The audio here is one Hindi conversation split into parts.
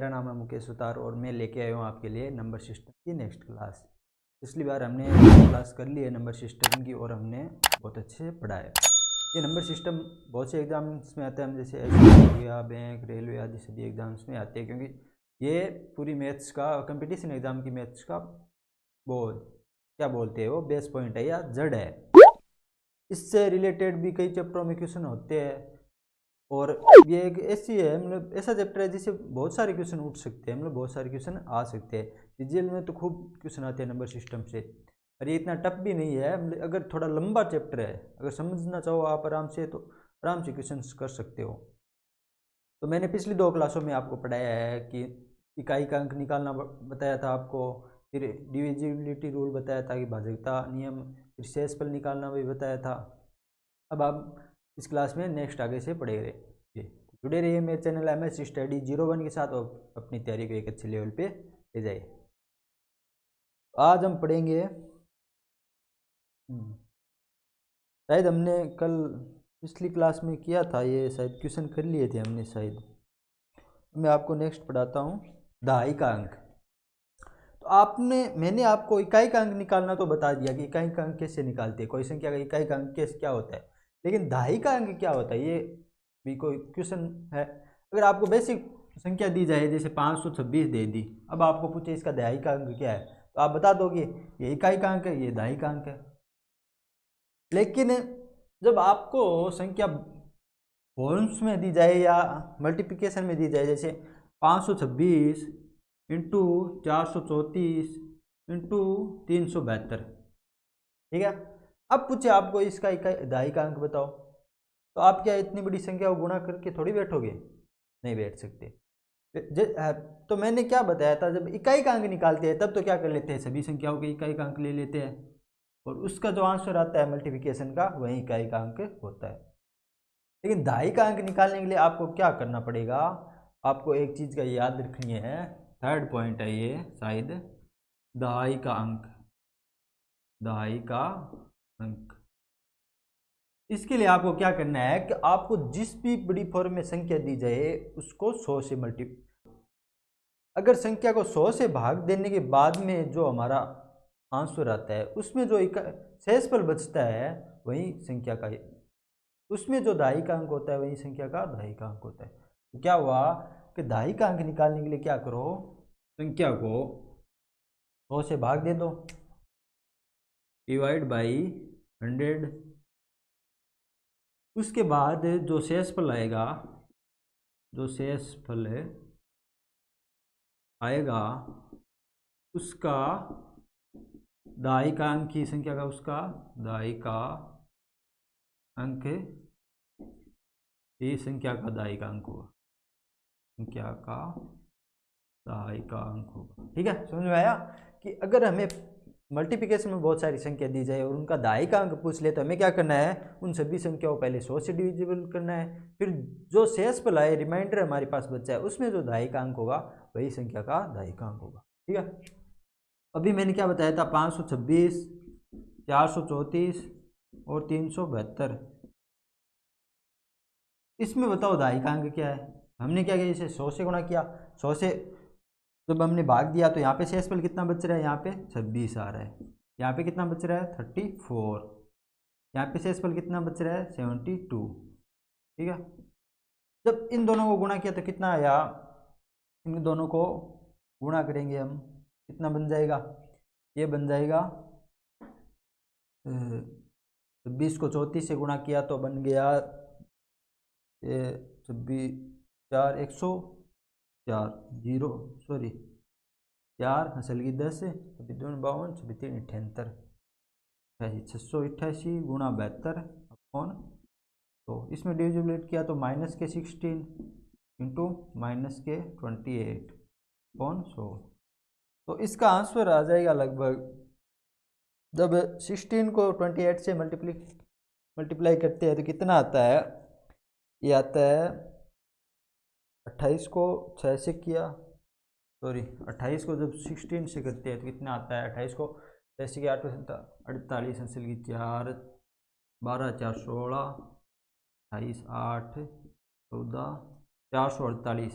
मेरा नाम है मुकेश सुतार और मैं लेके आया हूँ आपके लिए नंबर सिस्टम की नेक्स्ट क्लास। पिछली बार हमने क्लास कर ली है नंबर सिस्टम की और हमने बहुत अच्छे से पढ़ा है। ये नंबर सिस्टम बहुत से एग्जाम्स में आता है, हम जैसे एसएससी हो गया, बैंक, रेलवे आदि सभी एग्जाम्स में आते हैं, क्योंकि ये पूरी मैथ्स का कंपटीशन एग्जाम की मैथ्स का वो क्या बोलते हैं वो बेस पॉइंट है या जड़ है। इससे रिलेटेड भी कई चैप्टरों में क्वेश्चन होते हैं और ये एक ऐसी है, मतलब ऐसा चैप्टर है जिससे बहुत सारे क्वेश्चन उठ सकते हैं, मतलब बहुत सारे क्वेश्चन आ सकते हैं। सीजीएल में तो खूब क्वेश्चन आते हैं नंबर सिस्टम से, और ये इतना टफ भी नहीं है। मतलब अगर थोड़ा लंबा चैप्टर है, अगर समझना चाहो आप आराम से तो आराम से क्वेश्चन कर सकते हो। तो मैंने पिछली 2 क्लासों में आपको पढ़ाया है कि इकाई का अंक निकालना बताया था आपको, फिर डिविजिबिलिटी रूल बताया था कि भाजकता नियम, फिर शेषफल निकालना भी बताया था। अब आप इस क्लास में नेक्स्ट आगे से पढ़ेंगे। जुड़े रहिए मेरे चैनल MS स्टडी 01 के साथ और अपनी तैयारी को एक अच्छे लेवल पे ले जाइए। आज हम पढ़ेंगे, शायद हमने कल पिछली क्लास में किया था, ये शायद क्वेश्चन कर लिए थे हमने शायद। मैं आपको नेक्स्ट पढ़ाता हूँ दहाई का अंक। तो मैंने आपको इकाई का अंक निकालना तो बता दिया कि इकाई का अंक कैसे निकालते हैं, कोई संख्या का इकाई का अंक कैसे क्या होता है, लेकिन दहाई का अंक क्या होता है ये भी कोई क्वेश्चन है। अगर आपको बेसिक संख्या दी जाए, जैसे 526 दे दी, अब आपको पूछे इसका दहाई का अंक क्या है, तो आप बता दोगे ये इकाई का अंक है, ये दहाई का अंक है। लेकिन जब आपको संख्या होल्स में दी जाए या मल्टीप्लिकेशन में दी जाए, जैसे 526 इंटू 434 इंटू 372, ठीक है। अब पूछे आपको इसका दहाई का अंक बताओ, तो आप क्या इतनी बड़ी संख्या को गुणा करके थोड़ी बैठोगे, नहीं बैठ सकते। तो मैंने क्या बताया था, जब इकाई का अंक निकालते हैं तब तो क्या कर लेते हैं, सभी संख्याओं के इकाई का अंक ले लेते हैं और उसका जो आंसर आता है मल्टीप्लिकेशन का वही इकाई का अंक होता है। लेकिन दहाई का अंक निकालने के लिए आपको क्या करना पड़ेगा, आपको एक चीज़ का याद रखनी है, थर्ड पॉइंट है ये शायद, दहाई का अंक, दहाई का अंक। इसके लिए आपको क्या करना है कि आपको जिस भी बड़ी फॉर्म में संख्या दी जाए उसको 100 से अगर संख्या को 100 से भाग देने के बाद में जो हमारा आंसर आता है उसमें जो शेषफल बचता है वही संख्या का, उसमें जो दहाई का अंक होता है वही संख्या का दहाई का अंक होता है। तो क्या हुआ कि दहाई का अंक निकालने के लिए क्या करो, संख्या को 100 से भाग दे दो, डिवाइड बाई 100। उसके बाद जो शेषफल आएगा, जो शेषफल आएगा उसका दहाई का अंक की संख्या का, उसका दहाई का अंक, ये संख्या का दहाई का अंक होगा, संख्या का दहाई का अंक होगा। ठीक है, समझ में आया कि अगर हमें मल्टीप्लिकेशन में बहुत सारी संख्या दी जाए और उनका दहाई का अंक पूछ ले तो हमें क्या करना है, उन सभी संख्याओं को पहले 100 से डिविजिबल करना है, फिर जो शेषफल आए रिमाइंडर हमारे पास बचा है उसमें जो दहाई का अंक होगा वही संख्या का दहाई का अंक होगा। ठीक है, अभी मैंने क्या बताया था, 526, 434 और 372, इसमें बताओ दहाई का अंक क्या है। हमने क्या किया, इसे 100 से गुणा किया, 100 से जब हमने भाग दिया तो यहाँ पे शेषफल कितना बच रहा है, यहाँ पे 26 आ रहा है, यहाँ पे कितना बच रहा है 34, यहाँ पे शेषफल कितना बच रहा है 72। ठीक है, जब इन दोनों को गुणा किया तो कितना आया, इन दोनों को गुणा करेंगे हम, कितना बन जाएगा, ये बन जाएगा 26 को 34 से गुणा किया तो बन गया 26 4 104 जीरो, सॉरी 4 हंसल की 10, 52 52 78 688 गुणा 72 अपॉन, तो इसमें डिविजिबलेट किया तो माइनस के 16 इंटू माइनस के 28 अपॉन 100। तो इसका आंसर आ जाएगा लगभग, जब 16 को 28 से मल्टीप्लाई करते हैं तो कितना आता है, ये आता है 28 को 6 से किया, सॉरी 28 को जब 16 से करते हैं तो कितना आता है, 28 को 6 से किया 8 48 हासिल की 4 12 4 16 28 8 14 448,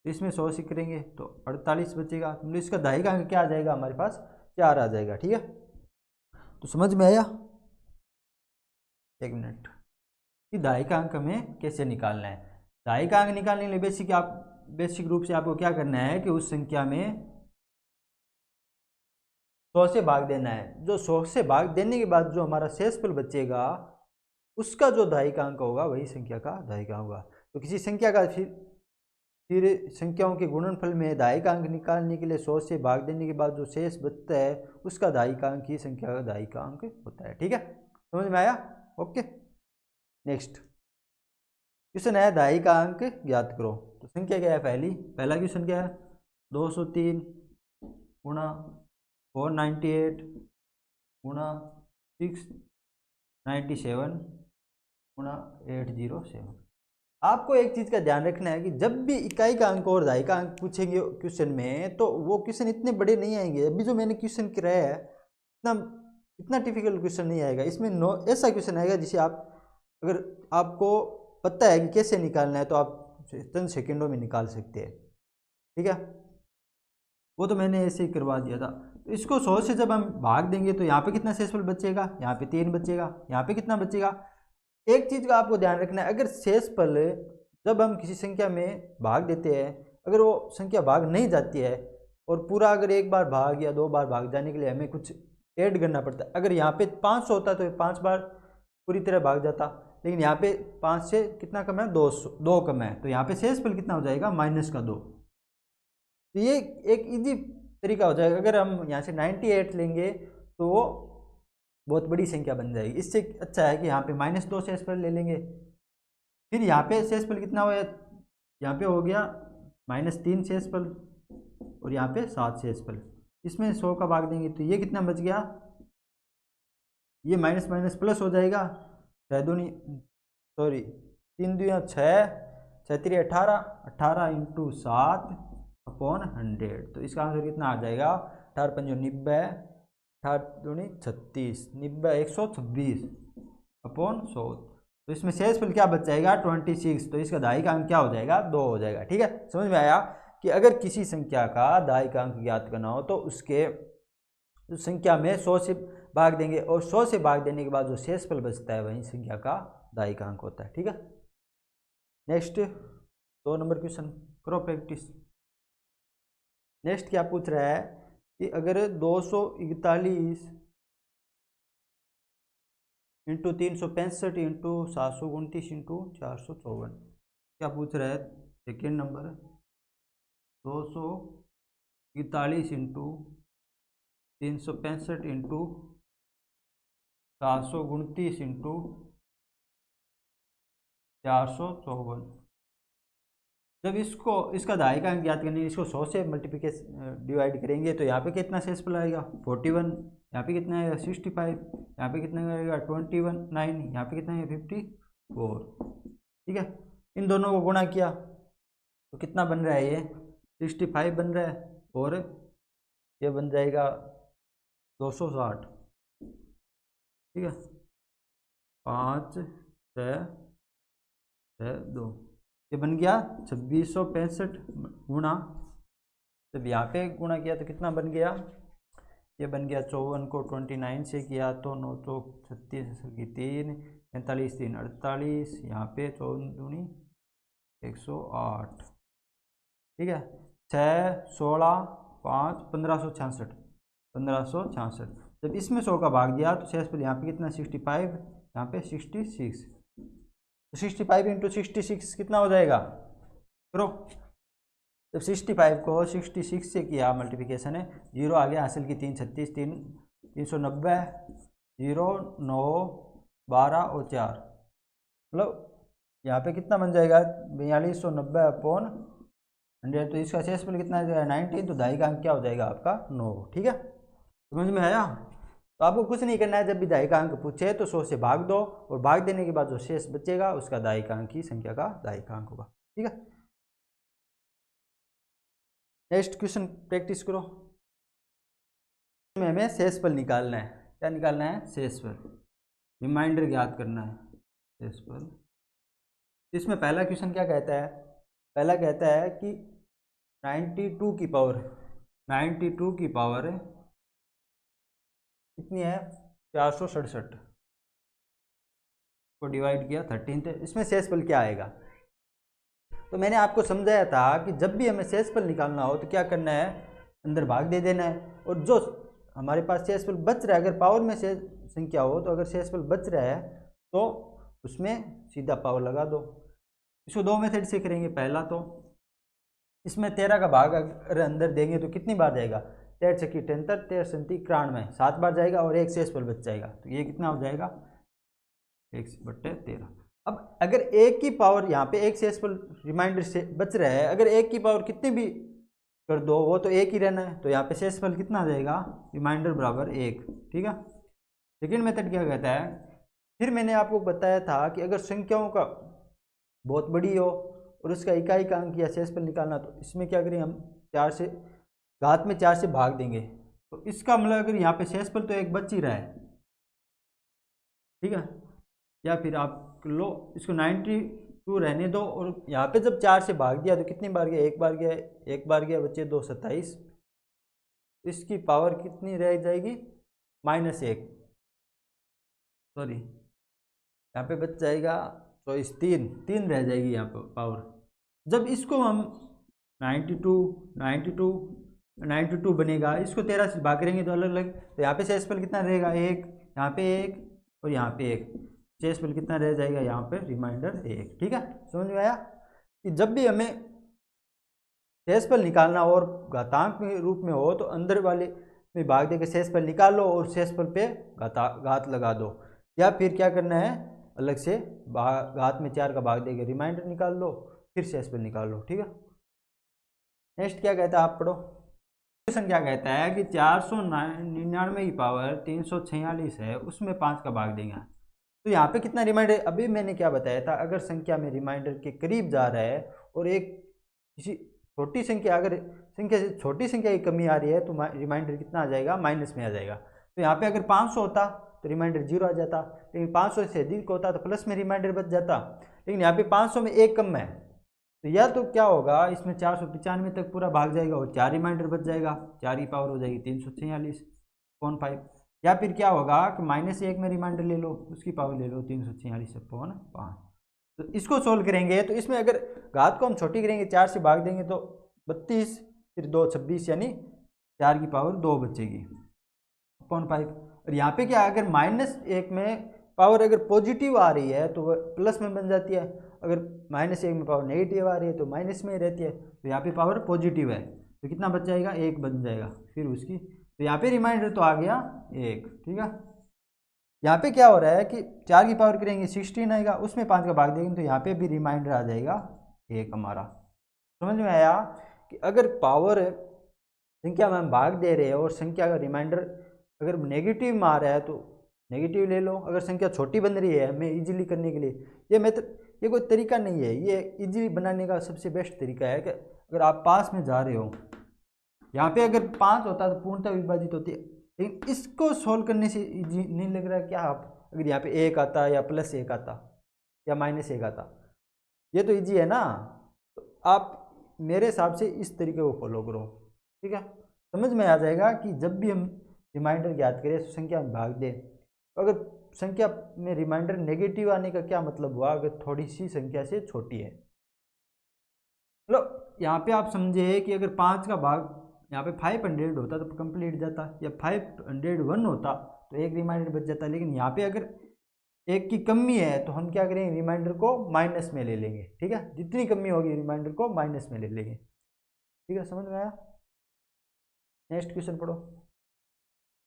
तो इसमें 100 से करेंगे तो 48 बचेगा, तो इसका दहाई का अंक क्या आ जाएगा, हमारे पास 4 आ जाएगा। ठीक है, तो समझ में आया? एक मिनट, कि दहाई का अंक हमें कैसे निकालना है। दहाई का अंक निकालने के लिए बेसिक रूप से आपको क्या करना है कि उस संख्या में 100 से भाग देना है। जो 100 से भाग देने के बाद जो हमारा शेषफल बचेगा उसका जो दहाई का अंक होगा वही संख्या का दहाई का होगा। तो किसी संख्या का फिर संख्याओं के गुणनफल में दहाई का अंक निकालने के लिए 100 से भाग देने के बाद जो शेष बचता है उसका दहाई का अंक ही संख्या का दहाई का अंक होता है। ठीक है, समझ में आया? ओके, नेक्स्ट क्वेश्चन है दहाई का अंक ज्ञात करो। तो संख्या क्या है, पहला क्वेश्चन क्या है, 203 गुणा 498 गुणा 697 गुणा 807। आपको एक चीज़ का ध्यान रखना है कि जब भी इकाई का अंक और दहाई का अंक पूछेंगे क्वेश्चन में तो वो क्वेश्चन इतने बड़े नहीं आएंगे। अभी जो मैंने क्वेश्चन कराया है इतना इतना डिफिकल्ट क्वेश्चन नहीं आएगा इसमें। ऐसा क्वेश्चन आएगा जिसे आप अगर आपको पता है कि कैसे निकालना है तो आप चंद सेकेंडों में निकाल सकते हैं। ठीक है, वो तो मैंने ऐसे ही करवा दिया था। तो इसको 100 से जब हम भाग देंगे तो यहाँ पे कितना शेषफल बचेगा, यहाँ पे 3 बचेगा, यहाँ पे कितना बचेगा। एक चीज़ का आपको ध्यान रखना है, अगर शेषफल जब हम किसी संख्या में भाग देते हैं अगर वो संख्या भाग नहीं जाती है और पूरा अगर एक बार भाग या 2 बार भाग जाने के लिए हमें कुछ ऐड करना पड़ता है। अगर यहाँ पे 500 होता तो 5 बार पूरी तरह भाग जाता, लेकिन यहाँ पे 5 से कितना कम है, 2 कम है, तो यहाँ पे शेषफल कितना हो जाएगा, -2। तो ये एक इजी तरीका हो जाएगा। अगर हम यहाँ से 98 लेंगे तो वो बहुत बड़ी संख्या बन जाएगी। इससे अच्छा है कि यहाँ पे -2 शेषफल ले लेंगे। फिर यहाँ पे शेषफल कितना हुआ, यहाँ पे हो गया -3 शेषफल और यहाँ पे 7 शेषफल। इसमें 100 का भाग देंगे तो ये कितना बच गया, ये माइनस माइनस प्लस हो जाएगा, 3 दूनी 6, 6 18, 18 × 7/100। तो इसका आंसर कितना आ जाएगा, 18 × 5 90, 18 दूनी 36, 90 126/100। तो इसमें शेषफल क्या बच जाएगा, 26। तो इसका दहाई का अंक क्या हो जाएगा, 2 हो जाएगा। ठीक है, समझ में आया कि अगर किसी संख्या का दहाई का अंक ज्ञात करना हो तो उसके उस संख्या में 100 से भाग देंगे और 100 से भाग देने के बाद जो शेषफल बचता है वही संख्या का दहाई का अंक होता है। ठीक है, नेक्स्ट 2 नंबर क्वेश्चन करो प्रैक्टिस। नेक्स्ट क्या पूछ रहा है कि अगर 241 × 365 × 729 × 454, क्या पूछ रहा है, सेकेंड नंबर 241 × 365 × 729 × 454। जब इसका दहाई का अंक ज्ञात करने इसको 100 से मल्टीप्लिकेशन डिवाइड करेंगे तो यहाँ पे कितना शेषफल आएगा, 41, यहाँ पे कितना आएगा 65, यहाँ पे कितना आएगा 21, 9, यहाँ पे कितना है 54। ठीक है, इन दोनों को गुणा किया तो कितना बन रहा है, ये 65 बन रहा है और ये बन जाएगा 260। ठीक है, 5 6 2, ये बन गया 2665 गुणा, जब यहाँ पे गुणा किया तो कितना बन गया, ये बन गया 54 को 29 से किया तो 9 चौक 36 की 3, 45 3 48, यहाँ पे 54 दूनी 108। ठीक है, 6 16 5 1566, 1566। जब इसमें 100 का भाग दिया तो शेषफल यहाँ पे कितना 65, यहाँ पे 66। तो 65 × 66 कितना हो जाएगा, करो। जब 65 को 66 से किया मल्टीप्लिकेशन है, 0 आगे हासिल की 3 36, 390, 0 9 12 और 4, मतलब यहाँ पे कितना बन जाएगा 4290/100। तो इसका शेषफल कितना आ जाएगा 19। तो दहाई का अंक क्या हो जाएगा आपका 9। ठीक है, समझ में आया। तो आपको कुछ नहीं करना है, जब भी दहाई का अंक पूछे तो 100 से भाग दो और भाग देने के बाद जो शेष बचेगा उसका दहाई का अंक ही संख्या का दहाई का अंक होगा। ठीक है, नेक्स्ट क्वेश्चन प्रैक्टिस करो। हमें शेषफल निकालना है, क्या निकालना है, शेषफल, रिमाइंडर ज्ञात करना है शेषफल। इसमें पहला क्वेश्चन क्या कहता है, पहला कहता है कि 92 की पावर 92 की पावर कितनी है 467 को डिवाइड किया 13 थे। इसमें शेषफल क्या आएगा? तो मैंने आपको समझाया था कि जब भी हमें शेषफल निकालना हो तो क्या करना है, अंदर भाग दे देना है, और जो हमारे पास शेषफल बच रहा है, अगर पावर में से संख्या हो तो अगर शेषफल बच रहा है तो उसमें सीधा पावर लगा दो। इसको दो मेथड से करेंगे। पहला तो इसमें 13 का भाग अगर अंदर देंगे तो कितनी बार जाएगा, 13 छक्की 73, 13 सन्ती 91, 7 बार जाएगा और एक शेषफल बच जाएगा। तो ये कितना हो जाएगा 1/13। अब अगर एक की पावर यहाँ पे एक शेषफल रिमाइंडर से बच रहा है, अगर एक की पावर कितनी भी कर दो वो तो एक ही रहना है, तो यहाँ पे शेषफल कितना आ जाएगा, रिमाइंडर बराबर 1। ठीक है। सेकेंड मेथड क्या कहता है, फिर मैंने आपको बताया था कि अगर संख्याओं का बहुत बड़ी हो और उसका इकाई का अंक या शेषफल निकालना, तो इसमें क्या करें, हम 4 से घात में 4 से भाग देंगे। तो इसका मतलब अगर यहाँ पे शेषफल तो एक बच ही रहा है, ठीक है, या फिर आप लो इसको 92 रहने दो और यहाँ पे जब 4 से भाग दिया तो कितनी बार गया, एक बार गया, एक बार गया, बच्चे 2 27। इसकी पावर कितनी रह जाएगी -1, सॉरी यहाँ पे बच जाएगा 24, 3 रह जाएगी यहाँ पर पावर। जब इसको हम 92 बनेगा, इसको 13 से भाग करेंगे तो अलग अलग, तो यहाँ पे शेषफल कितना रहेगा 1, यहाँ पे 1 और यहाँ पे 1, शेषफल कितना रह जाएगा यहाँ पे रिमाइंडर 1। ठीक है, समझ में आया कि जब भी हमें शेषफल निकालना हो और घातांक के रूप में हो तो अंदर वाले में भाग देकर शेषफल निकालो और शेषफल पे घात लगा दो, या फिर क्या करना है अलग से घात में 4 का भाग देकर रिमाइंडर निकाल लो, फिर शेषफल निकाल लो। ठीक है। नेक्स्ट क्या कहता है आप पढ़ो। क्वेश्चन क्या कहता है कि 499 की पावर 346 है, उसमें 5 का भाग देंगे। तो यहाँ पे कितना रिमाइंडर, अभी मैंने क्या बताया था, अगर संख्या में रिमाइंडर के करीब जा रहा है और एक किसी छोटी संख्या, अगर संख्या से छोटी संख्या की कमी आ रही है तो रिमाइंडर कितना आ जाएगा, माइनस में आ जाएगा। तो यहाँ पे अगर 500 होता तो रिमाइंडर 0 आ जाता, लेकिन 500 से अधिक होता तो प्लस में रिमाइंडर बच जाता, लेकिन यहाँ पे 500 में एक कम है, तो या तो क्या होगा इसमें 495 तक पूरा भाग जाएगा और 4 रिमाइंडर बच जाएगा, 4 की पावर हो जाएगी 346/5, या फिर क्या होगा कि -1 में रिमाइंडर ले लो, उसकी पावर ले लो 346/5। तो इसको सोल्व करेंगे तो इसमें अगर घात को हम छोटी करेंगे, 4 से भाग देंगे तो 32, फिर 2 26, यानी 4 की पावर 2 बचेगी 5। और यहाँ पे क्या, अगर -1 में पावर अगर पॉजिटिव आ रही है तो वह प्लस में बन जाती है, अगर -1 में पावर नेगेटिव आ रही है तो माइनस में रहती है। तो यहाँ पे पावर पॉजिटिव है तो कितना बच जाएगा, 1 बन जाएगा फिर उसकी, तो यहाँ पे रिमाइंडर तो आ गया 1। ठीक है। यहाँ पे क्या हो रहा है कि 4 की पावर करेंगे 16 आएगा, उसमें 5 का भाग देंगे तो यहाँ पे भी रिमाइंडर आ जाएगा 1 हमारा। समझ में आया कि अगर पावर संख्या में हम भाग दे रहे हैं और संख्या का रिमाइंडर अगर नेगेटिव में आ रहा है तो नेगेटिव ले लो, अगर संख्या छोटी बन रही है हमें इजीली करने के लिए, ये मेथड ये कोई तरीका नहीं है, ये इजीली बनाने का सबसे बेस्ट तरीका है कि अगर आप पास में जा रहे हो, यहाँ पे अगर 5 होता तो पूर्णतः विभाजित होती है, लेकिन इसको सोल्व करने से इजी नहीं लग रहा क्या, आप अगर यहाँ पे 1 आता या +1 आता या -1 आता, ये तो इजी है ना। तो आप मेरे हिसाब से इस तरीके को फॉलो करो। ठीक है, समझ में आ जाएगा कि जब भी हम रिमाइंडर ज्ञात करें तो संख्या में भाग दें। अगर संख्या में रिमाइंडर नेगेटिव आने का क्या मतलब हुआ, अगर थोड़ी सी संख्या से छोटी है, मतलब यहाँ पे आप समझे कि अगर 5 का भाग यहाँ पे 500 होता तो कंप्लीट जाता, या 501 होता तो एक रिमाइंडर बच जाता, लेकिन यहाँ पे अगर एक की कमी है तो हम क्या करेंगे, रिमाइंडर को माइनस में ले लेंगे। ठीक है, जितनी कमी होगी रिमाइंडर को माइनस में ले लेंगे। ठीक है, समझ में आया। नेक्स्ट क्वेश्चन पढ़ो।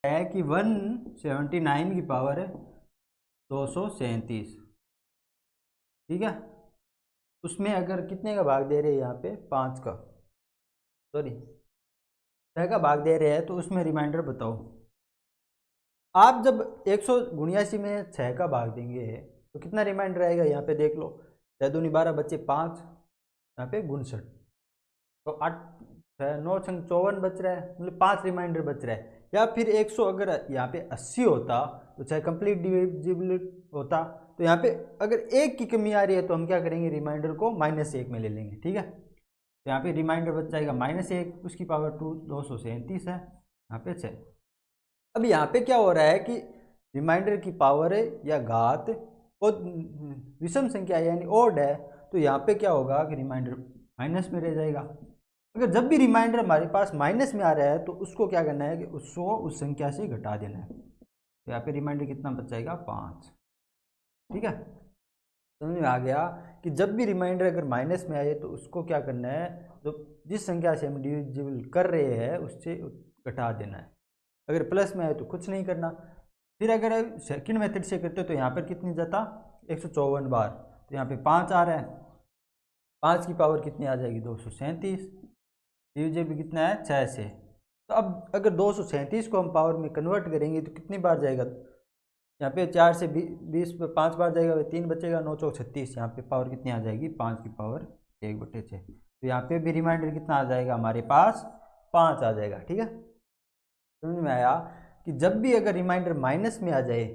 है कि 179 की पावर है 237, ठीक है, उसमें अगर कितने का भाग दे रहे हैं, यहाँ पे 5 का, सॉरी 6 का भाग दे रहे हैं, तो उसमें रिमाइंडर बताओ। आप जब 179 में 6 का भाग देंगे तो कितना रिमाइंडर आएगा, यहाँ पे देख लो, 6 दूनी 12 बचे 5, यहाँ पे 59, तो 8 9 छंग 54 बच रहा है, मतलब 5 रिमाइंडर बच रहा है। या फिर 100 अगर यहाँ पे 80 होता तो चाहे कंप्लीट डिविजिबल होता, तो यहाँ पे अगर 1 की कमी आ रही है तो हम क्या करेंगे, रिमाइंडर को -1 में ले लेंगे। ठीक है, तो यहाँ पे रिमाइंडर बच जाएगा -1, उसकी पावर 237 है, यहाँ पे 6। अब यहाँ पे क्या हो रहा है कि रिमाइंडर की पावर है या घात और विषम संख्या यानी ओड है, तो यहाँ पे क्या होगा कि रिमाइंडर माइनस में रह जाएगा। अगर जब भी रिमाइंडर हमारे पास माइनस में आ रहा है तो उसको क्या करना है कि उसको उस संख्या से घटा देना है। तो यहाँ पे रिमाइंडर कितना बच जाएगा 5। ठीक है, समझ में आ गया कि जब भी रिमाइंडर अगर माइनस में आए तो उसको क्या करना है, जो जिस संख्या से हम डिविजिबल कर रहे हैं उससे घटा देना है। अगर प्लस में आए तो कुछ नहीं करना। फिर अगर सेकंड मेथड से करते तो यहाँ पर कितनी जाता 154 बार, तो यहाँ पे 5 आ रहा है, 5 की पावर कितनी आ जाएगी 237, डिविजिबल कितना है 6 से। तो अब अगर 237 को हम पावर में कन्वर्ट करेंगे तो कितनी बार जाएगा, यहाँ पे 4 से 20 पे 5 बार जाएगा, 3 बचेगा, 9 चौक 36, यहाँ पे पावर कितनी आ जाएगी 5 की पावर 1/6। तो यहाँ पे भी रिमाइंडर कितना आ जाएगा हमारे पास 5 आ जाएगा। ठीक है, समझ में आया कि जब भी अगर रिमाइंडर माइनस में आ जाए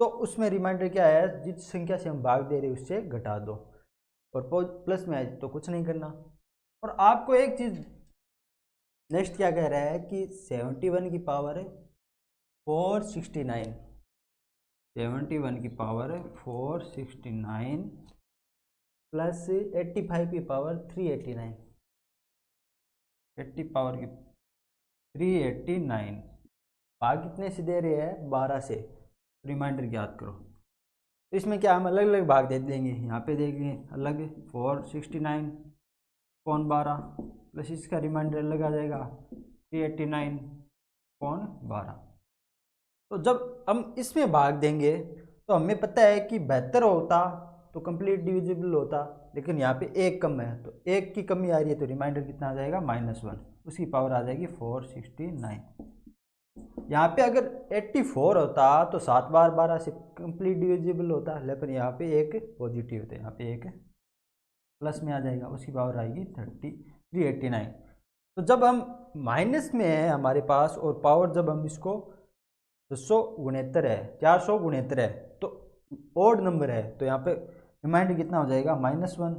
तो उसमें रिमाइंडर क्या है, जिस संख्या से हम भाग दे रहे हैं उससे घटा दो, और प्लस में आए तो कुछ नहीं करना। और आपको एक चीज़ नेक्स्ट क्या कह रहा है कि 71 की पावर है 469, 71 की पावर है 469 प्लस 85 की पावर 389, 80 पावर की 389, भाग कितने से दे रहे हैं 12 से, रिमाइंडर याद करो। तो इसमें क्या हम अलग अलग भाग दे देंगे, यहाँ पे देंगे अलग 469 कौन 12 प्लस इसका रिमाइंडर अलग आ जाएगा 389 कौन 12। तो जब हम इसमें भाग देंगे तो हमें पता है कि बेहतर होता तो कंप्लीट डिविजिबल होता, लेकिन यहाँ पे एक कम है तो एक की कमी आ रही है, तो रिमाइंडर कितना आ जाएगा -1, उसकी पावर आ जाएगी 469। यहाँ पे अगर 84 होता तो 7 बार 12 से कंप्लीट डिविजिबल होता, लेकिन यहाँ पे एक पॉजिटिव होता है, यहाँ पे एक प्लस में आ जाएगा, उसकी पावर आएगी 389। तो जब हम माइनस में है हमारे पास और पावर जब हम इसको 269 है 469 है तो ओड नंबर है, तो यहाँ पे रिमाइंडर कितना हो जाएगा -1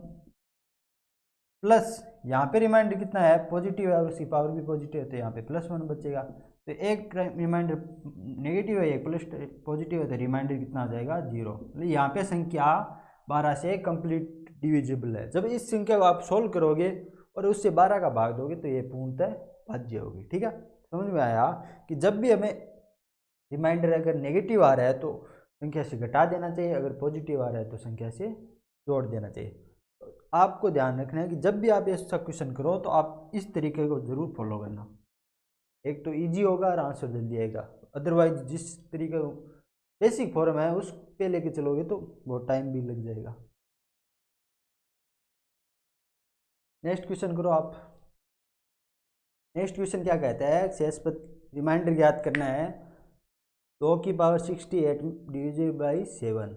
प्लस यहाँ पे रिमाइंडर कितना है पॉजिटिव है और उसकी पावर भी पॉजिटिव है, तो यहाँ पे +1 बचेगा। तो एक रिमाइंडर नेगेटिव है एक प्लस पॉजिटिव है, तो रिमाइंडर कितना आ जाएगा 0। मतलब यहाँ पे संख्या 12 से कंप्लीट डिविजिबल है। जब इस संख्या को आप सोल्व करोगे और उससे 12 का भाग दोगे तो ये पूर्णतः भाज्य होगी। ठीक है, समझ में आया कि जब भी हमें रिमाइंडर अगर नेगेटिव आ रहा है तो संख्या से घटा देना चाहिए, अगर पॉजिटिव आ रहा है तो संख्या से जोड़ देना चाहिए। आपको ध्यान रखना है कि जब भी आप ऐसा क्वेश्चन करो तो आप इस तरीके को ज़रूर फॉलो करना, एक तो इजी होगा और आंसर जल्दी आएगा। अदरवाइज जिस तरीके बेसिक फॉर्म है उस पे लेके चलोगे तो बहुत टाइम भी लग जाएगा। नेक्स्ट क्वेश्चन करो आप। नेक्स्ट क्वेश्चन क्या कहता है, शेष पर रिमाइंडर ज्ञात करना है 2 की पावर 68 डिविजिबल बाई 7,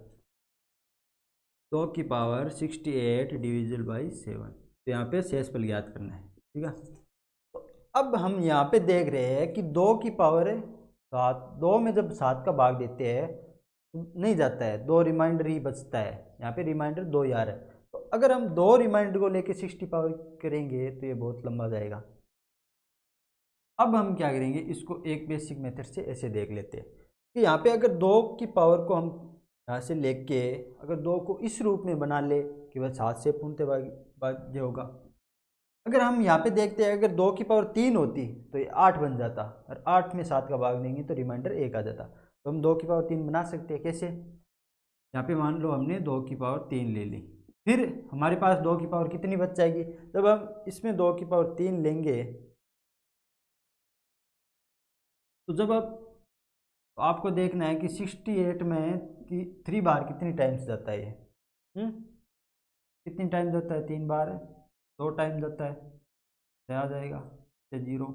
2 की पावर 68 डिविजिबल बाई 7, तो यहाँ पे शेषफल ज्ञात करना है। ठीक है, तो अब हम यहाँ पे देख रहे हैं कि 2 की पावर 7, 2 में जब 7 का भाग देते हैं तो नहीं जाता है, 2 रिमाइंडर ही बचता है, यहाँ पे रिमाइंडर 2 यार है। तो अगर हम 2 रिमाइंडर को लेके 60 पावर करेंगे तो ये बहुत लंबा जाएगा। अब हम क्या करेंगे, इसको एक बेसिक मेथड से ऐसे देख लेते हैं कि यहाँ पे अगर 2 की पावर को हम यहाँ से लेके अगर 2 को इस रूप में बना ले कि वह 7 से पूर्णतः भाज्य होगा। अगर हम यहाँ पे देखते हैं अगर 2 की पावर 3 होती तो ये 8 बन जाता, और 8 में 7 का भाग देंगे तो रिमाइंडर 1 आ जाता। तो हम 2 की पावर 3 बना सकते हैं कैसे, यहाँ पे मान लो हमने 2 की पावर 3 ले ली, फिर हमारे पास 2 की पावर कितनी बच जाएगी, जब हम इसमें 2 की पावर 3 लेंगे तो जब आपको देखना है कि 68 में कि 3 बार कितनी टाइम्स जाता है ये, कितनी टाइम जाता है 3 बार 2 टाइम जाता है, तो आ जाएगा 0।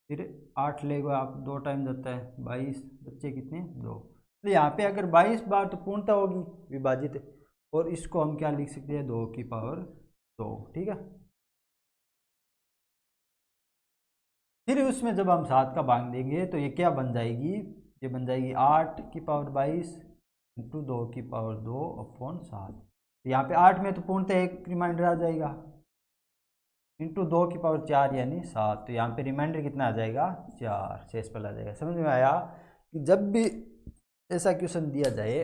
फिर 8 लेगा आप 2 टाइम जाता है 22, बच्चे कितने 2। तो यहाँ पे अगर 22 बार तो पूर्णता होगी विभाजित, और इसको हम क्या लिख सकते हैं 2 की पावर 2। ठीक है, फिर उसमें जब हम 7 का भाग देंगे तो ये क्या बन जाएगी, ये बन जाएगी 8 की पावर 22 इंटू 2 की पावर 2 अपॉन 7। तो यहाँ पे 8 में तो पूर्णतः एक रिमाइंडर आ जाएगा, इंटू 2 की पावर 4 यानी 7। तो यहाँ पे रिमाइंडर कितना आ जाएगा, 4 शेषफल आ जाएगा। समझ में आया कि जब भी ऐसा क्वेश्चन दिया जाए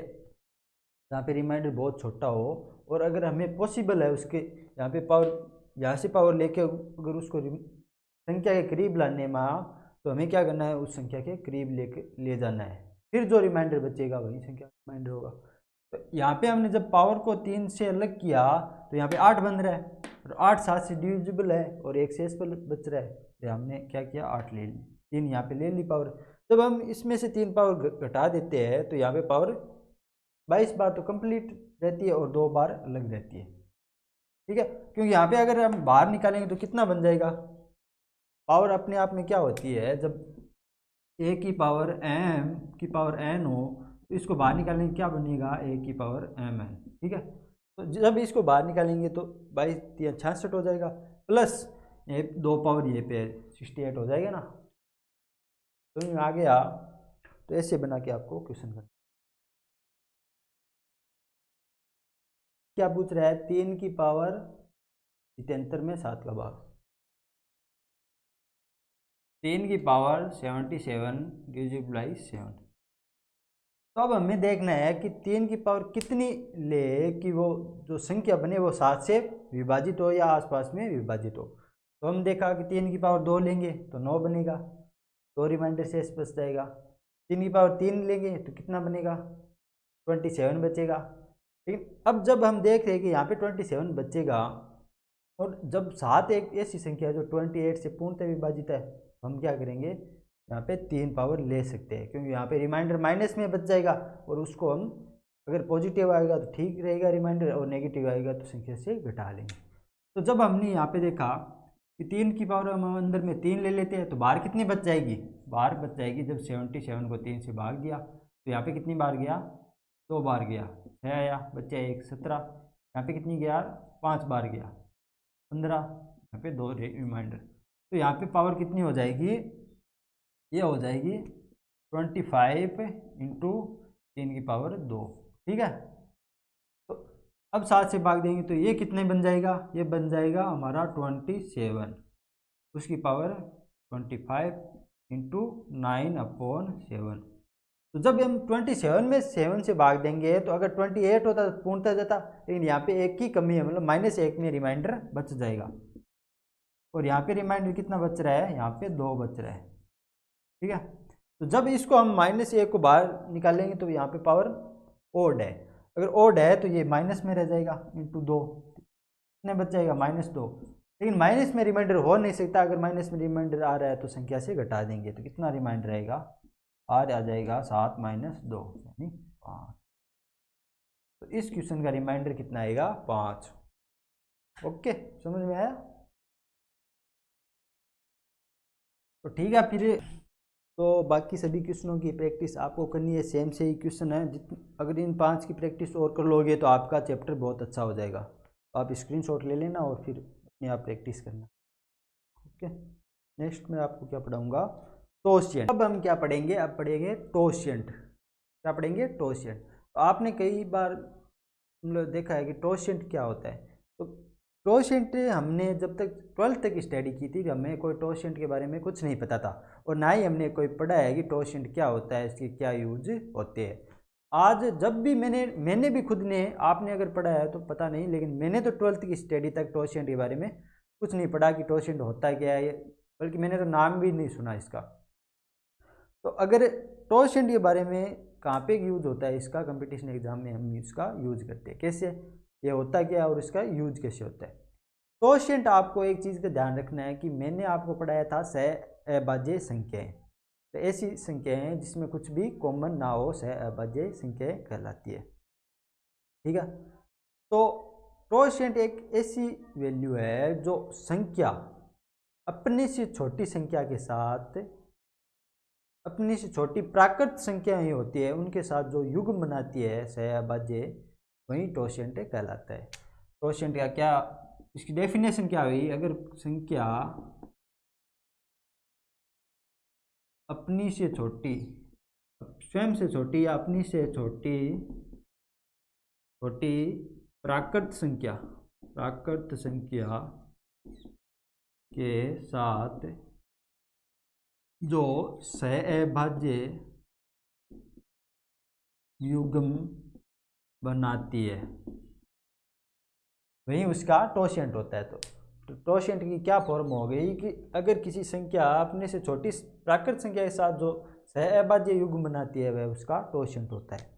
जहाँ पे रिमाइंडर बहुत छोटा हो और अगर हमें पॉसिबल है उसके यहाँ पे पावर, यहाँ से पावर लेके अगर उसको संख्या के करीब लाने में, तो हमें क्या करना है, उस संख्या के करीब ले जाना है, फिर जो रिमाइंडर बचेगा वही संख्या रिमाइंडर होगा। तो यहाँ पे हमने जब पावर को 3 से अलग किया तो यहाँ पे 8 बन रहा है और 8 7 से डिविजिबल है और एक शेषफल बच रहा है, तो हमने क्या किया, 8 ले ली, 3 यहाँ पे ले ली पावर। जब हम इसमें से 3 पावर घटा देते हैं तो यहाँ पे पावर 22 बार तो कंप्लीट रहती है और 2 बार अलग रहती है। ठीक है, क्योंकि यहाँ पे अगर हम बाहर निकालेंगे तो कितना बन जाएगा, पावर अपने आप में क्या होती है, जब a की पावर m की पावर n हो तो इसको बाहर निकालेंगे क्या बनेगा, a की पावर mn। ठीक है, तो जब इसको बाहर निकालेंगे तो 22 3 66 हो जाएगा, प्लस ये 2 पावर ये पे 68 हो जाएगा ना। तो आ गया, तो ऐसे बना के आपको क्वेश्चन करना। क्या पूछ रहा है, 3 की पावर 73 में 7 का भाग, 3 की पावर 77 डिविजिबल बाई 7। तो अब हमें देखना है कि 3 की पावर कितनी ले कि वो जो संख्या बने वो 7 से विभाजित हो या आसपास में विभाजित हो। तो हम देखा कि 3 की पावर 2 लेंगे तो 9 बनेगा, 2 रिमाइंडर शेष बच जाएगा। 3 की पावर 3 लेंगे तो कितना बनेगा, 27 बचेगा। लेकिन अब जब हम देख रहे हैं कि यहाँ पे 27 बचेगा और जब 7 एक ऐसी संख्या है जो 28 से पूर्णतः विभाजित है, तो हम क्या करेंगे, यहाँ पे 3 पावर ले सकते हैं, क्योंकि यहाँ पे रिमाइंडर माइनस में बच जाएगा और उसको हम अगर पॉजिटिव आएगा तो ठीक रहेगा रिमाइंडर, और नेगेटिव आएगा तो संख्या से घटा लेंगे। तो जब हमने यहाँ पे देखा कि 3 की पावर हम अंदर में 3 ले लेते हैं तो बाहर कितनी बच जाएगी, बाहर बच जाएगी, जब 77 को 3 से भाग दिया तो यहाँ पे कितनी बार गया, 2 बार गया, 6 आया, बच्चा 1 17, यहाँ पे कितनी गया, 5 बार गया 15, यहाँ पे 2 रिमाइंडर। तो यहाँ पे पावर कितनी हो जाएगी, ये हो जाएगी 25 इंटू 3 की पावर 2। ठीक है, तो अब 7 से भाग देंगे तो ये कितने बन जाएगा, ये बन जाएगा हमारा 27, उसकी पावर 25 इंटू 9/7। तो जब हम 27 में 7 से भाग देंगे तो अगर 28 होता तो पूर्णतः जाता, लेकिन यहाँ पे 1 की कमी है, मतलब -1 में रिमाइंडर बच जाएगा। और यहाँ पे रिमाइंडर कितना बच रहा है, यहाँ पे 2 बच रहा है। ठीक है, तो जब इसको हम -1 को बाहर निकालेंगे तो यहाँ पे पावर ओड है, अगर ओड है तो ये माइनस में रह जाएगा, इंटू 2 कितने बच जाएगा, -2। लेकिन माइनस में रिमाइंडर हो नहीं सकता, अगर माइनस में रिमाइंडर आ रहा है तो संख्या से घटा देंगे तो कितना रिमाइंडर रहेगा, आ जाएगा 7 - 2 यानी 5। तो इस क्वेश्चन का रिमाइंडर कितना आएगा, 5। ओके, समझ में आया। तो ठीक है, फिर तो बाकी सभी क्वेश्चनों की प्रैक्टिस आपको करनी है, सेम से ही क्वेश्चन है, अगर इन 5 की प्रैक्टिस और कर लोगे तो आपका चैप्टर बहुत अच्छा हो जाएगा। तो आप स्क्रीनशॉट ले लेना और फिर अपने आप प्रैक्टिस करना। ओके, नेक्स्ट मैं आपको क्या पढ़ाऊँगा, टोशिएंट। अब हम क्या पढ़ेंगे, अब पढ़ेंगे टोशिएंट। क्या पढ़ेंगे, टोशिएंट। तो आपने कई बार मतलब देखा है कि टोशिएंट क्या होता है। तो टोशिएंट हमने जब तक 12th तक स्टडी की थी, हमें कोई टोशिएंट के बारे में कुछ नहीं पता था और ना ही हमने कोई पढ़ा है कि टोशिएंट क्या होता है, इसके क्या यूज होते हैं। आज जब भी मैंने भी खुद ने, आपने अगर पढ़ा है तो पता नहीं, लेकिन मैंने तो 12th की स्टडी तक टोशिएंट के बारे में कुछ नहीं पढ़ा कि टोशिएंट होता क्या है, बल्कि मैंने तो नाम भी नहीं सुना इसका। तो अगर टोशिएंट के बारे में कहाँ पे यूज होता है, इसका कंपटीशन एग्जाम में हम इसका यूज करते हैं, कैसे, ये होता क्या है और इसका यूज कैसे होता है। टोशिएंट आपको एक चीज़ का ध्यान रखना है कि मैंने आपको पढ़ाया था सहअभाज्य संख्याएं, तो ऐसी संख्याएं हैं जिसमें कुछ भी कॉमन ना हो, सहअभाज्य संख्याएं कहलाती है। ठीक है, तो टोशिएंट एक ऐसी वैल्यू है जो संख्या अपने से छोटी संख्या के साथ, अपनी से छोटी प्राकृत संख्याएं होती है उनके साथ जो युग्म बनाती है सहअभाज्य, वही टोशिएंट कहलाता है। टोशिएंट का क्या, इसकी डेफिनेशन क्या हुई, अगर संख्या अपनी से छोटी, स्वयं से छोटी या अपनी से छोटी प्राकृत संख्या के साथ जो सहअभाज्य युग्म बनाती है वही उसका टोशिएंट होता है। तो टोशिएंट की क्या फॉर्म हो गई कि अगर किसी संख्या अपने से छोटी प्राकृत संख्या के साथ जो सहअभाज्य युग्म बनाती है वह उसका टोशिएंट होता है।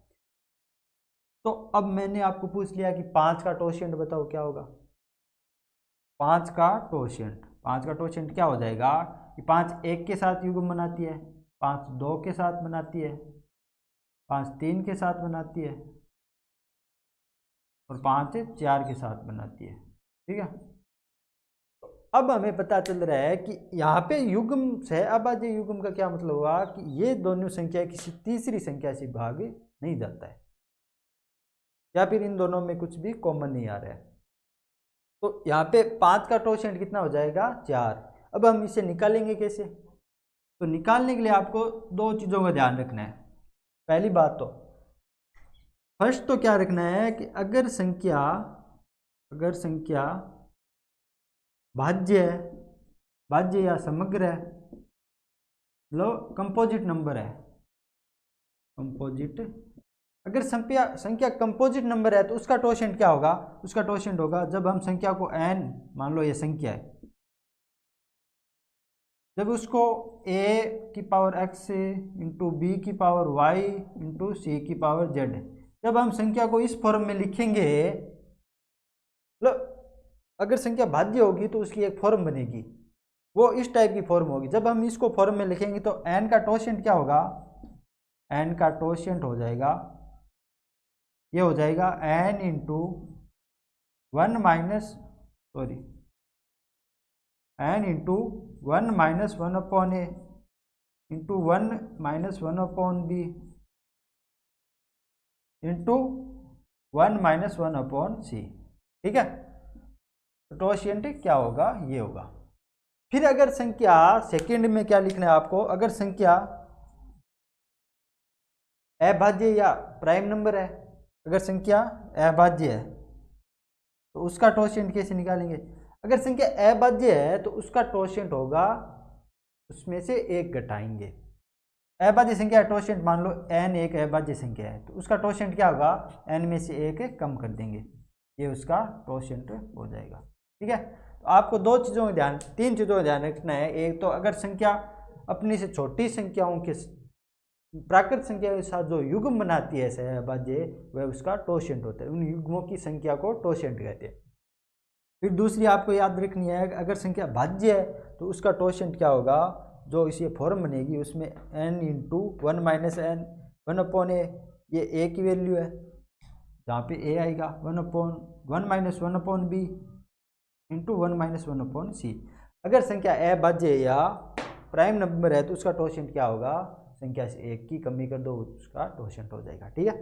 तो अब मैंने आपको पूछ लिया कि 5 का टोशिएंट बताओ क्या होगा। 5 का टोशिएंट क्या हो जाएगा कि 5 1 के साथ युग्म बनाती है, 5 2 के साथ बनाती है, 5 3 के साथ बनाती है और 5 4 के साथ बनाती है। ठीक है, तो अब हमें पता चल रहा है कि यहाँ पे युग्म सहअभाज्य युग्म का क्या मतलब हुआ कि ये दोनों संख्या किसी तीसरी संख्या से भाग नहीं जाता है या फिर इन दोनों में कुछ भी कॉमन नहीं आ रहा है। तो यहाँ पे 5 का टोशिएंट कितना हो जाएगा 4। अब हम इसे निकालेंगे कैसे? तो निकालने के लिए आपको दो चीज़ों का ध्यान रखना है। पहली बात तो फर्स्ट तो क्या रखना है कि अगर संख्या भाज्य या समग्र है, मतलब कंपोजिट नंबर है, अगर संख्या कंपोजिट नंबर है तो उसका टोशिएंट क्या होगा? उसका टोशिएंट होगा जब हम संख्या को n, मान लो ये संख्या है, जब उसको a की पावर x इंटू b की पावर y इंटू c की पावर z, जब हम संख्या को इस फॉर्म में लिखेंगे, मतलब अगर संख्या भाज्य होगी तो उसकी एक फॉर्म बनेगी, वो इस टाइप की फॉर्म होगी। जब हम इसको फॉर्म में लिखेंगे तो n का टोशिएंट क्या होगा? n का टोशिएंट हो जाएगा, ये हो जाएगा n into n into 1 minus 1 upon A into 1 minus 1 upon B into 1 minus 1 upon C. ठीक है, टोशिएंट क्या होगा? ये होगा। फिर अगर संख्या सेकंड में क्या लिखना है आपको? अगर संख्या अभाज्य या प्राइम नंबर है, अगर संख्या अभाज्य है तो उसका टोशिएंट कैसे निकालेंगे? अगर संख्या अभाज्य है तो उसका टोशिएंट होगा, उसमें से एक घटाएंगे। अभाज्य संख्या टोशिएंट मान लो n एक अभाज्य संख्या है तो उसका टोशिएंट क्या होगा? n में से एक कम कर देंगे, ये उसका टोशिएंट हो जाएगा। ठीक है, तो आपको तीन चीज़ों का ध्यान रखना है। एक तो अगर संख्या अपनी से छोटी संख्याओं के प्राकृत संख्या के साथ जो युग्म बनाती है सहअभाज्य, वह उसका टोशिएंट होता है। उन युग्मों की संख्या को टोशिएंट कहते हैं। फिर दूसरी आपको याद रखनी है, अगर संख्या भाज्य है तो उसका टोशिएंट क्या होगा? जो इसी फॉर्म बनेगी उसमें n into 1 minus n 1 upon A, ये a की वैल्यू है, जहाँ पे a आएगा 1 minus 1 upon B into 1 minus 1 upon C. अगर संख्या अभाज्य या प्राइम नंबर है तो उसका टोशिएंट क्या होगा? संख्या से एक की कमी कर दो, उसका टोशिएंट हो जाएगा। ठीक है,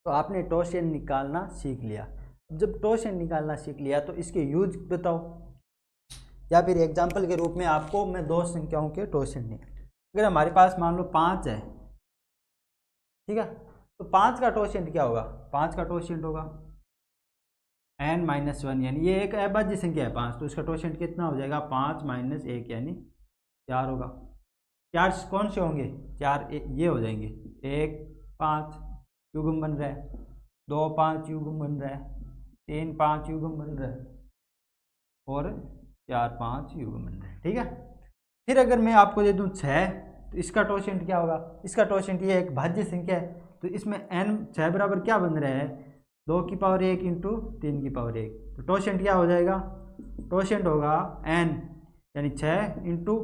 तो आपने टोशिएंट निकालना सीख लिया। जब टोशिएंट निकालना सीख लिया तो इसके यूज बताओ, या फिर एग्जाम्पल के रूप में आपको मैं दो संख्याओं के टोशिएंट निकाल। अगर हमारे पास मान लो 5 है, ठीक है, तो 5 का टोशिएंट क्या होगा? 5 का टोशिएंट होगा n माइनस 1, यानी ये एक अभाज्य संख्या है 5, तो इसका टोशिएंट कितना हो जाएगा? 5 माइनस 1 यानी 4 होगा। 4 कौन से होंगे? 4 ये हो जाएंगे, 1 5 युग्म बन रहा है, 2 5 युग्म बन रहा है, 3 5 युग्म बन रहा है और 4 5 युग्म बन रहा है। ठीक है, फिर अगर मैं आपको दे दूं 6, तो इसका टोशिएंट क्या होगा? इसका टोशिएंट ये एक भाज्य संख्या है, तो इसमें n 6 बराबर क्या बन रहा है? 2 की पावर 1 इंटू 3 की पावर 1, तो टोशिएंट क्या हो जाएगा? टोशिएंट होगा n यानी 6 इंटू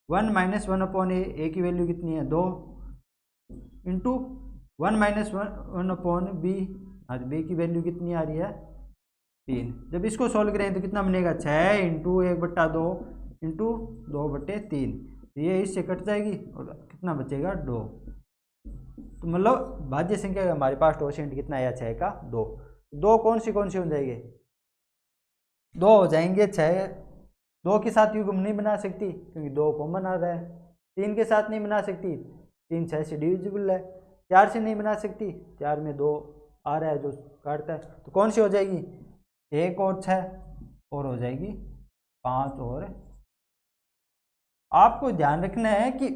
1 माइनस 1 अपॉन ए की वैल्यू कितनी है? 2 इंटू 1 माइनस 1 अपॉन बी, आज बी की वैल्यू कितनी आ रही है? 3। जब इसको सॉल्व करें तो कितना बनेगा? 6 इंटू 1/2 इंटू 2/3, तो ये इससे कट जाएगी और कितना बचेगा? 2। तो मतलब भाज्य संख्या हमारे पास टोशिएंट कितना आया? 6 का 2। 2 कौन सी हो जाएंगे? 2 हो जाएंगे 6, 2 के साथ युग्म नहीं बना सकती क्योंकि 2 कॉमन आ रहा है, 3 के साथ नहीं बना सकती, 3 6 से डिविजिबल है, 4 से नहीं बना सकती, 4 में 2 आ रहा है जो काटता है, तो कौन सी हो जाएगी? 1 और 6 और हो जाएगी 5 और आपको ध्यान रखना है कि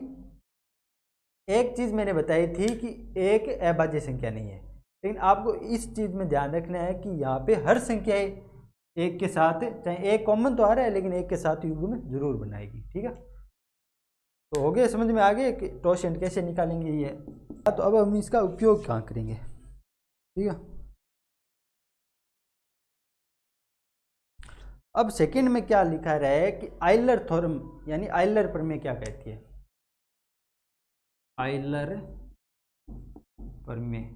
एक चीज़ मैंने बताई थी कि एक अभाज्य संख्या नहीं है, लेकिन आपको इस चीज़ में ध्यान रखना है कि यहाँ पे हर संख्या एक के साथ, चाहे एक कॉमन तो आ रहा है लेकिन एक के साथ युग्म जरूर बनाएगी। ठीक है, तो हो गया, समझ में आ गया कि टॉसेंट कैसे निकालेंगे ये। तो अब हम इसका उपयोग कहाँ करेंगे। ठीक है, अब सेकंड में क्या लिखा रहा है कि आइलर थ्योरम यानी आइलर प्रमेय क्या कहती है। आइलर प्रमेय,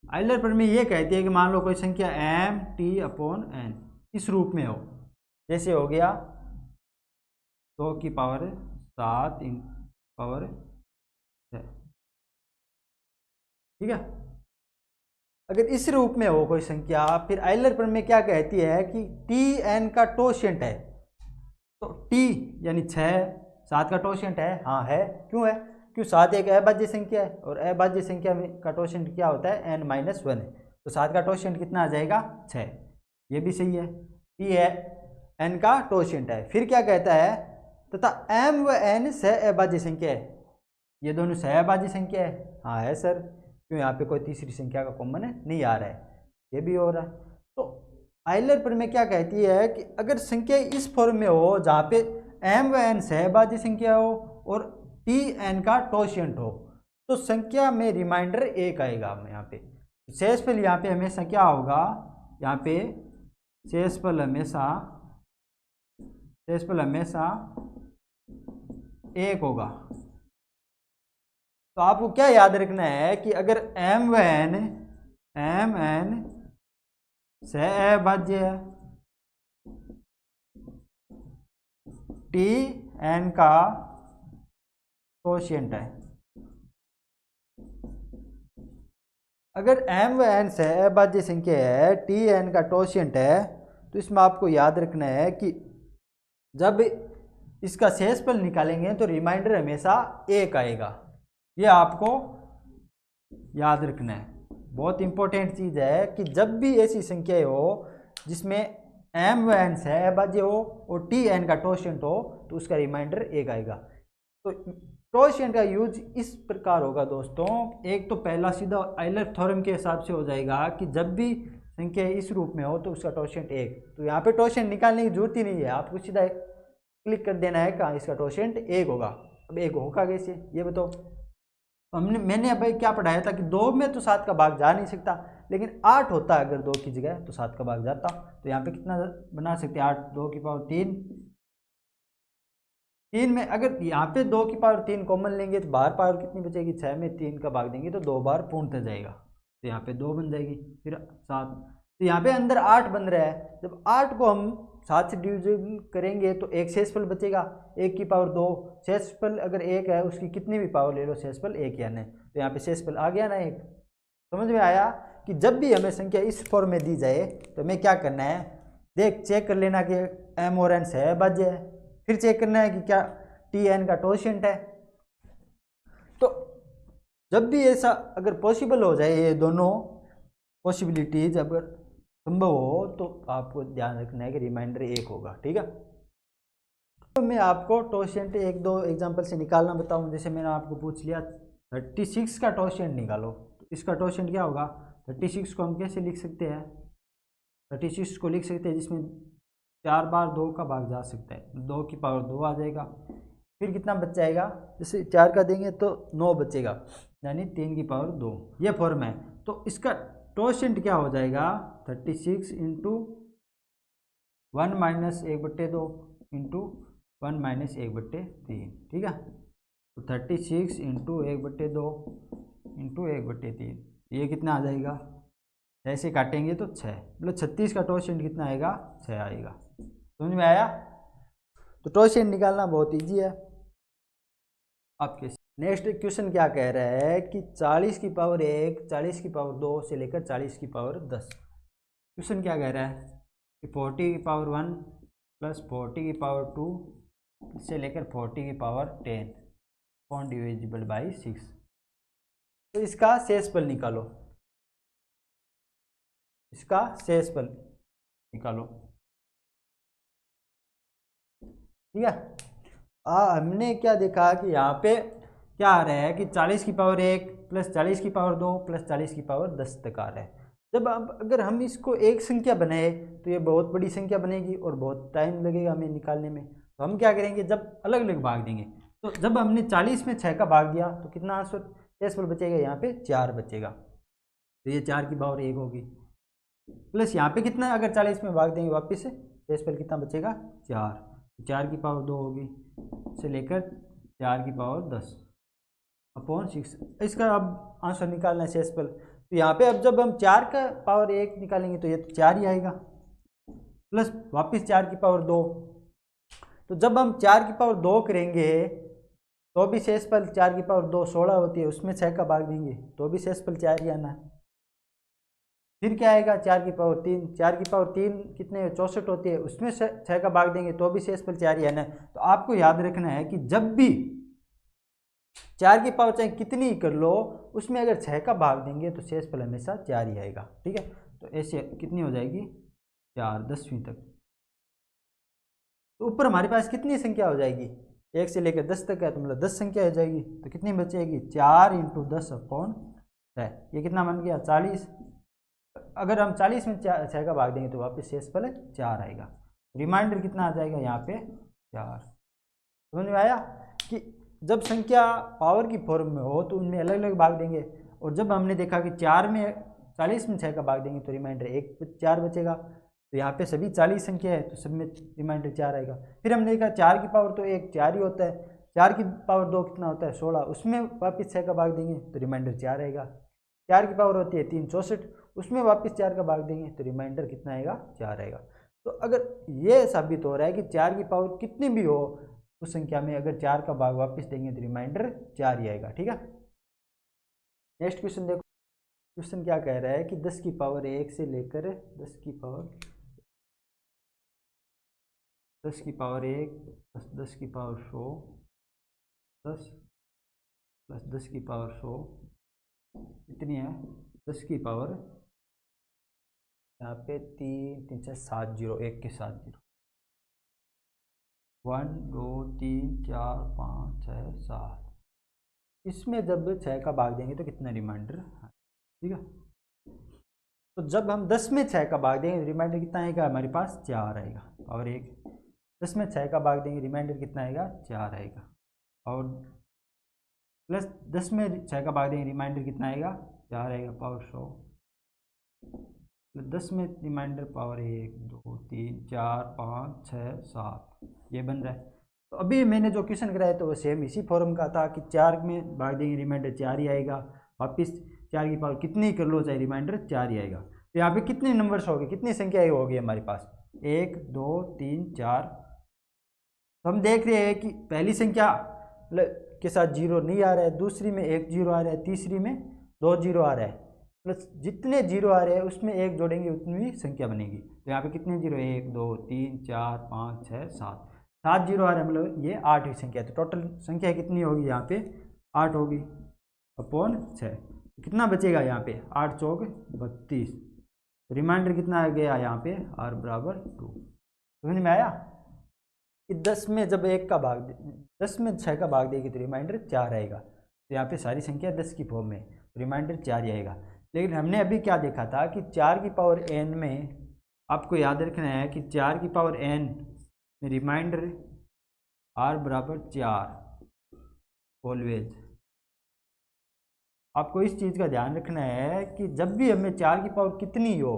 आइलर प्रमेय ये कहती है कि मान लो कोई संख्या m t अपॉन n इस रूप में हो, जैसे हो गया 2 की पावर 7 पावर 6। ठीक है, अगर इस रूप में हो कोई संख्या, फिर आइलर प्रमेय क्या कहती है कि टी एन का टोशेंट है। तो टी यानी 6, 7 का टोशेंट है, हाँ है, क्यों है, क्यों 7 एक अभाज्य संख्या है और अभाज्य संख्या में का टोशेंट क्या होता है n-1 है, तो 7 का टोशेंट कितना आ जाएगा 6, ये भी सही है, टी है n का टोशेंट है। फिर क्या कहता है, तथा m व n सहअभाज्य संख्या है, ये दोनों सहअभाज्य संख्या है, हाँ है सर, क्यों यहाँ पे कोई तीसरी संख्या का कॉमन नहीं आ रहा है, ये भी हो रहा है। तो आइलर प्रमेय क्या कहती है कि अगर संख्या इस फॉर्म में हो जहाँ पे m व n सहअभाज्य संख्या हो और टी एन का टोशेंट हो, तो संख्या में रिमाइंडर 1 आएगा। हम यहाँ पे शेषफल यहाँ पे हमेशा क्या होगा, यहाँ पे शेषफल हमेशा 1 होगा। तो आपको क्या याद रखना है कि अगर m व n सहअभाज्य है, टी एन का कोशिएंट है, अगर m व n सहअभाज्य संख्या है, टी एन का टोशिएंट है, तो इसमें आपको याद रखना है कि जब इसका शेषफल निकालेंगे तो रिमाइंडर हमेशा 1 आएगा, ये आपको याद रखना है। बहुत इंपॉर्टेंट चीज़ है कि जब भी ऐसी संख्याएं हो जिसमें m व n सहअभाज्य हो और टी एन का टोशिएंट हो, तो उसका रिमाइंडर 1 आएगा। तो टोशिएंट का यूज इस प्रकार होगा दोस्तों, एक तो पहला सीधा आइलर थ्योरम के हिसाब से हो जाएगा कि जब भी संख्या इस रूप में हो तो उसका टोशिएंट 1, तो यहाँ पे टोशिएंट निकालने की जरूरत ही नहीं है, आपको सीधा क्लिक कर देना है कहाँ इसका टोशिएंट 1 होगा। अब 1 होगा कैसे ये बताओ। मैंने अब क्या पढ़ाया था कि 2 में तो 7 का भाग जा नहीं सकता, लेकिन 8 होता है अगर 2 की जगह तो 7 का भाग जाता। तो यहाँ पे कितना बना सकते हैं, 8 2 की पावर 3, 3 में अगर यहाँ पे 2 की पावर 3 कॉमन लेंगे तो बाहर पावर कितनी बचेगी, 6 में 3 का भाग देंगे तो 2 बार पूर्णतः जाएगा, तो यहाँ पे 2 बन जाएगी, फिर 7, तो यहाँ पे अंदर 8 बन रहा है। जब 8 को हम 7 से डिविजन करेंगे तो एक शेषफल बचेगा, 1 की पावर 2, शेषफल अगर 1 है उसकी कितनी भी पावर ले लो शेषफल 1 या नहीं, तो यहाँ पे शेषफल आ गया ना 1। समझ में आया कि जब भी हमें संख्या इस फॉर्म में दी जाए तो हमें क्या करना है, चेक कर लेना कि m और n सहअभाज्य है, फिर चेक करना है कि क्या टी एन का टोशिएंट है। तो जब भी ऐसा अगर पॉसिबल हो जाए, ये दोनों पॉसिबिलिटीज अगर संभव हो, तो आपको ध्यान रखना है कि रिमाइंडर 1 होगा। ठीक है, तो मैं आपको टोशिएंट 1-2 एग्जांपल से निकालना बताऊं। जैसे मैंने आपको पूछ लिया 36 का टोशिएंट निकालो, तो इसका टोशिएंट क्या होगा, 36 को हम कैसे लिख सकते हैं, 36 को लिख सकते हैं जिसमें 4 बार 2 का भाग जा सकता है, 2 की पावर 2 आ जाएगा, फिर कितना बच जाएगा, जैसे 4 का देंगे तो 9 बचेगा, यानी 3 की पावर 2, ये फॉर्म है। तो इसका टोशिएंट क्या हो जाएगा, 36 इंटू 1 माइनस 1/2 इंटू 1 माइनस 1/3। ठीक है, तो 36 इंटू 1/2 इंटू 1/3, ये कितना आ जाएगा, ऐसे काटेंगे तो 6, मतलब 36 का टोशिएंट कितना आएगा, 6 आएगा। समझ में आया। तो टोशिएंट निकालना बहुत इजी है आपके। नेक्स्ट क्वेश्चन क्या कह रहा है कि 40 की पावर 1, 40 की पावर 2 से लेकर 40 की पावर 10। क्वेश्चन क्या कह रहा है कि 40 की पावर 1 प्लस 40 की पावर 2 से लेकर 40 की पावर 10 अपॉन डिविजिबल बाई 6। तो इसका शेषफल निकालो, इसका शेषफल निकालो। ठीक है। हमने क्या देखा कि यहाँ पे क्या आ रहा है कि 40 की पावर 1 प्लस 40 की पावर 2 प्लस 40 की पावर 10 तक आ रहा है। जब अब अगर हम इसको एक संख्या बनाए तो ये बहुत बड़ी संख्या बनेगी और बहुत टाइम लगेगा हमें निकालने में। तो हम क्या करेंगे, जब अलग अलग भाग देंगे, तो जब हमने 40 में 6 का भाग दिया तो कितना आंसर शेषफल बचेगा, यहाँ पे 4 बचेगा। तो ये 4 की पावर 1 होगी, प्लस यहाँ पे कितना है, अगर 40 में भाग देंगे वापस से शेषफल कितना बचेगा, 4। 4 की पावर 2 होगी से लेकर 4 की पावर 10 अपॉन 6। इसका अब आंसर निकालना है शेषफल। तो यहाँ पे अब जब हम 4 का पावर 1 निकालेंगे तो ये तो 4 ही आएगा, प्लस वापस 4 की पावर 2। तो जब हम 4 की पावर 2 करेंगे तो भी शेषफल 4 की पावर 2 16 होती है, उसमें 6 का भाग देंगे तो भी शेषफल 4 ही आना है। फिर क्या आएगा, 4 की पावर 3। 4 की पावर 3 कितने 64 होती है, उसमें 6 का भाग देंगे तो भी शेषफल 4 ही आना है। तो आपको याद रखना है कि जब भी 4 की पावर चाहे कितनी ही कर लो, उसमें अगर 6 का भाग देंगे तो शेषफल हमेशा 4 ही आएगा। ठीक है, तो ऐसे कितनी हो जाएगी 4 10वीं तक। तो ऊपर हमारे पास कितनी संख्या हो जाएगी, 1 से लेकर 10 तक है, तो मतलब 10 संख्या हो जाएगी। तो कितनी बचेगी 4 × 10 अपॉन 6। ये कितना बन गया 40। अगर हम 40 में 6 का भाग देंगे तो वापस शेषफल 4 आएगा। रिमाइंडर कितना आ जाएगा यहाँ पे 4। समझ में आया कि जब संख्या पावर की फॉर्म में हो तो उनमें अलग अलग भाग देंगे, और जब हमने देखा कि 40 में 6 का भाग देंगे तो रिमाइंडर 4 बचेगा। तो यहाँ पे सभी 40 संख्या है तो सब में रिमाइंडर 4 आएगा। फिर हमने देखा 4 की पावर तो 1 4 ही होता है, 4 की पावर 2 कितना होता है 16, उसमें वापस 6 का भाग देंगे तो रिमाइंडर 4 आएगा। 4 की पावर होती है 3 64, उसमें वापस 4 का भाग देंगे तो रिमाइंडर कितना आएगा 4 आएगा। तो अगर ये साबित हो रहा है कि 4 की पावर कितनी भी हो उस संख्या में अगर 4 का भाग वापस देंगे तो रिमाइंडर 4 ही आएगा। ठीक है, नेक्स्ट क्वेश्चन देखो। क्वेश्चन क्या कह रहा है कि 10 की पावर 1 से लेकर 10 की पावर 1 प्लस 10 की पावर 100 10 प्लस 10 की पावर 100 कितनी है 10 की पावर, यहाँ पे 3 3 6 7 0 1 के साथ 0 1 2 3 4 5 6 7, इसमें जब 6 का भाग देंगे तो कितना रिमाइंडर। ठीक है, तो जब हम 10 में 6 का भाग देंगे रिमाइंडर कितना आएगा हमारे पास 4 आएगा। और 1 10 में 6 का भाग देंगे रिमाइंडर कितना आएगा 4 आएगा। और प्लस 10 में 6 का भाग देंगे रिमाइंडर कितना आएगा 4 आएगा पावर 100। 10 में रिमाइंडर पावर 1 2 3 4 5 6 7 ये बन रहा है। तो अभी मैंने जो क्वेश्चन कराया तो वो सेम इसी फॉर्म का था कि 4 में भाग देंगे रिमाइंडर 4 ही आएगा, वापिस 4 की पावर कितनी कर लो चाहे रिमाइंडर 4 ही आएगा। तो यहाँ पे कितने नंबर्स हो गए, कितनी संख्या होगी हमारे पास 1 2 3 4। तो हम देख रहे हैं कि पहली संख्या के साथ 0 नहीं आ रहा है, दूसरी में 1 0 आ रहा है, तीसरी में 2 0 आ रहा है, प्लस जितने 0 आ रहे हैं उसमें 1 जोड़ेंगे उतनी संख्या बनेगी। तो यहाँ पे कितने 0 1 2 3 4 5 6 7 7 0 आ रहा है, मतलब ये 8वीं संख्या है। तो टोटल संख्या कितनी होगी यहाँ पे 8 होगी अपॉन 6। कितना बचेगा यहाँ पे 8 चौक 32, रिमाइंडर कितना आ गया यहाँ पे r बराबर 2। समझ में आया कि 10 में जब 1 का भाग 10 में 6 का भाग देगी तो रिमाइंडर 4 आएगा। तो यहाँ पे सारी संख्या 10 की फॉर्म में, रिमाइंडर 4 ही आएगा। लेकिन हमने अभी क्या देखा था कि 4 की पावर n में आपको याद रखना है कि 4 की पावर n में रिमाइंडर r बराबर 4 ऑलवेज। आपको इस चीज़ का ध्यान रखना है कि जब भी हमें 4 की पावर कितनी हो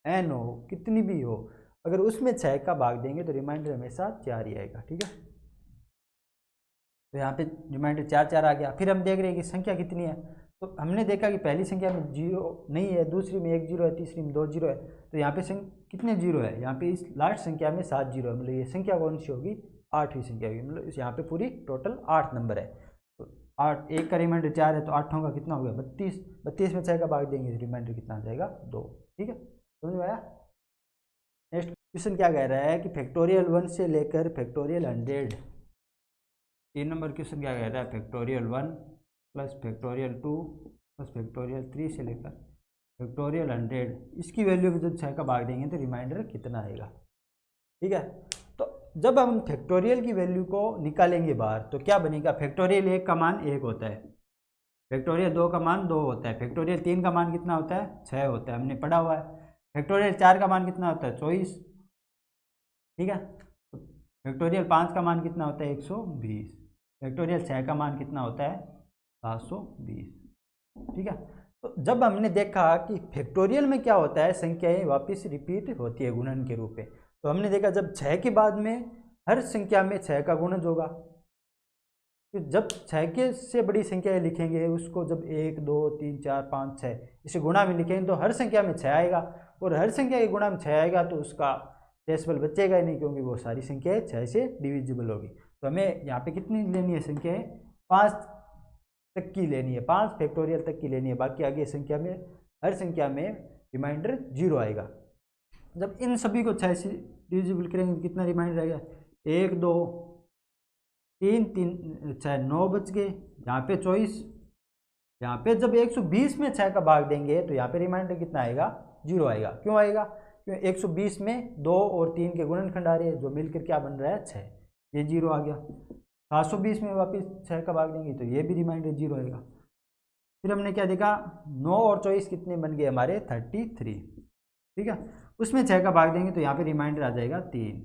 n हो कितनी भी हो, अगर उसमें 6 का भाग देंगे तो रिमाइंडर हमेशा 4 ही आएगा। ठीक है, तो यहाँ पे रिमाइंडर 4 4 आ गया। फिर हम देख रहे हैं कि संख्या कितनी है, तो हमने देखा कि पहली संख्या में 0 नहीं है, दूसरी में 1 0 है, तीसरी में 2 0 है। तो यहाँ पे कितने 0 है, यहाँ पे इस लास्ट संख्या में 7 0 है, मतलब ये संख्या कौन सी होगी 8वीं संख्या होगी, मतलब इस यहाँ पे पूरी टोटल 8 नंबर है। तो 8 1 का रिमाइंडर 4 है तो 8 होगा कितना हो गया 32, 32 में 6 का भाग देंगे रिमाइंडर कितना आ जाएगा 2। ठीक है, समझ में आया। नेक्स्ट क्वेश्चन क्या कह रहा है कि फैक्टोरियल 1 से लेकर फैक्टोरियल 100, 3 नंबर क्वेश्चन क्या कह रहा है factorial 1 plus factorial 2 plus factorial 3 से लेकर फैक्टोरियल 100, इसकी वैल्यू में जब 6 का भाग देंगे तो रिमाइंडर कितना आएगा। ठीक है, तो जब हम फैक्टोरियल की वैल्यू को निकालेंगे बाहर तो क्या बनेगा, फैक्टोरियल 1 का मान 1 होता है, फैक्टोरियल 2 का मान 2 होता है, फैक्टोरियल 3 का मान कितना होता है 6 होता है, हमने पढ़ा हुआ है। फैक्टोरियल 4 का मान कितना होता है 24, ठीक है। फैक्टोरियल 5 का मान कितना होता है 120, फैक्टोरियल 6 का मान कितना होता है 720, ठीक है। तो जब हमने देखा कि फैक्टोरियल में क्या होता है, संख्याएं वापस रिपीट होती है गुणन के रूप में, तो हमने देखा जब 6 के बाद में हर संख्या में 6 का गुणज होगा, तो जब 6 के से बड़ी संख्याएं लिखेंगे उसको जब 1 2 3 4 5 6 इसे गुणा में लिखेंगे तो हर संख्या में 6 आएगा, और हर संख्या के गुणा में 6 आएगा तो उसका डेसिमल बचेगा ही नहीं, क्योंकि वो सारी संख्याएं 6 से डिविजिबल होगी। तो हमें यहाँ पे कितनी लेनी है संख्याएं, 5 तक की लेनी है, 5 फैक्टोरियल तक की लेनी है, बाकी आगे संख्या में हर संख्या में रिमाइंडर 0 आएगा। जब इन सभी को 6 से डिविजिबल करेंगे तो कितना रिमाइंडर आएगा, 1 2 3 3 6 9 बच गए, यहाँ पे 24, यहाँ पे जब 120 में 6 का भाग देंगे तो यहाँ पे रिमाइंडर कितना आएगा 0 आएगा। क्यों आएगा, क्योंकि 120 में 2 और 3 के गुणनखंड आ रहे हैं जो मिलकर क्या बन रहा है 6, ये 0 आ गया। 720 में वापस 6 का भाग देंगे तो ये भी रिमाइंडर 0 आएगा। फिर हमने क्या देखा, 9 और 24 कितने बन गए हमारे 33, ठीक है। उसमें 6 का भाग देंगे तो यहाँ पे रिमाइंडर आ जाएगा 3,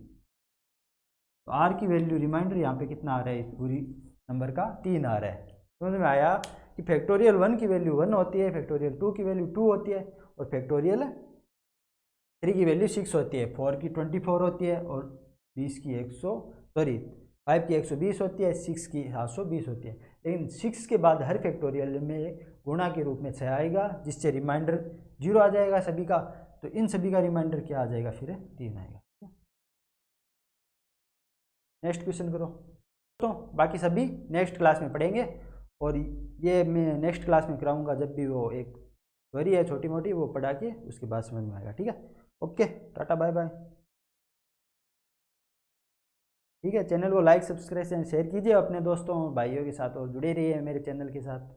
तो आर की वैल्यू रिमाइंडर यहाँ पे कितना आ रहा है, इस पूरी नंबर का 3 आ रहा है। समझ में आया कि फैक्टोरियल 1 की वैल्यू 1 होती है, फैक्टोरियल 2 की वैल्यू 2 होती है, और फैक्टोरियल 3 की वैल्यू 6 होती है, 4 की 24 होती है, और 5 की 120 होती है, 6 की 720 होती है। लेकिन 6 के बाद हर फैक्टोरियल में गुणा के रूप में 6 आएगा, जिससे रिमाइंडर 0 आ जाएगा सभी का, तो इन सभी का रिमाइंडर क्या आ जाएगा फिर 3 आएगा। नेक्स्ट क्वेश्चन करो। तो बाकी सभी नेक्स्ट क्लास में पढ़ेंगे, और ये मैं नेक्स्ट क्लास में कराऊंगा जब भी वो एक क्वेरी है छोटी मोटी वो पढ़ा के उसके बाद समझ में आएगा, ठीक है। Okay, tata bye bye. ठीक है, चैनल को लाइक सब्सक्राइब एंड शेयर कीजिए अपने दोस्तों भाइयों के साथ, और जुड़े रहिए मेरे चैनल के साथ।